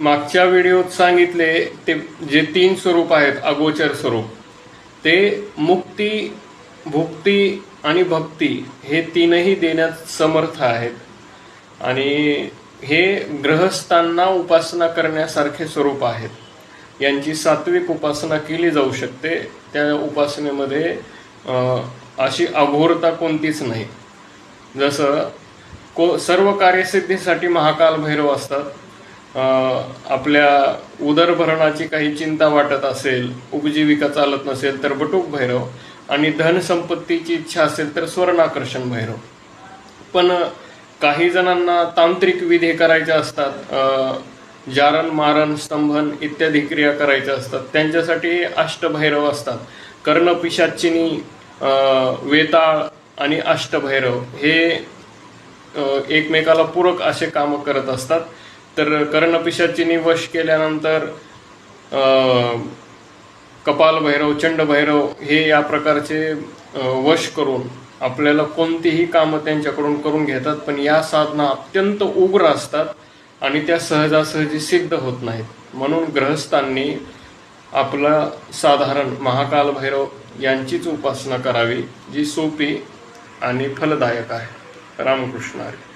मागच्या व्हिडिओत सांगितले ते जे 3 स्वरूप आहेत अगोचर स्वरूप, ते मुक्ती, भुक्ती आणि भक्ती हे तीनही देण्यात समर्थ आहेत. आणि हे ग्रहस्थांना उपासना करण्यासारखे स्वरूप आहेत. यांची सात्विक उपासना केली जाऊ शकते. त्या उपासनेमध्ये अशी अघोरता कोणतीच नाही. जसं सर्व कार्यसिद्धीसाठी महाकाल भैरव असतात. आपल्या उदरभरणाची काही चिंता वाटत असेल, उपजीविका चालत नसेल तर बटुक भैरव, आणि धनसंपत्तीची इच्छा असेल तर स्वर्णाकर्षण भैरव. पण काही जणांना तांत्रिक विधी करायच्या असतात, जारण मारण स्तंभन इत्यादी क्रिया करायच्या असतात, त्यांच्यासाठी अष्टभैरव असतात. कर्णपिशाचिनी, वेताळ आणि अष्टभैरव हे एकमेकाला पूरक असे कामं करत असतात. तर कर्णपिशाचिनी वश केल्यानंतर कपाल भैरव, चंड भैरव हे या प्रकारचे वश करून आपल्याला कोणतीही कामं त्यांच्याकडून करून घेतात. पण या साधना अत्यंत उग्र असतात आणि त्या सहजासहजी सिद्ध होत नाहीत. म्हणून ग्रहस्थांनी आपला साधारण महाकाल भैरव यांचीच उपासना करावी, जी सोपी आणि फलदायक आहे. रामकृष्ण हरी.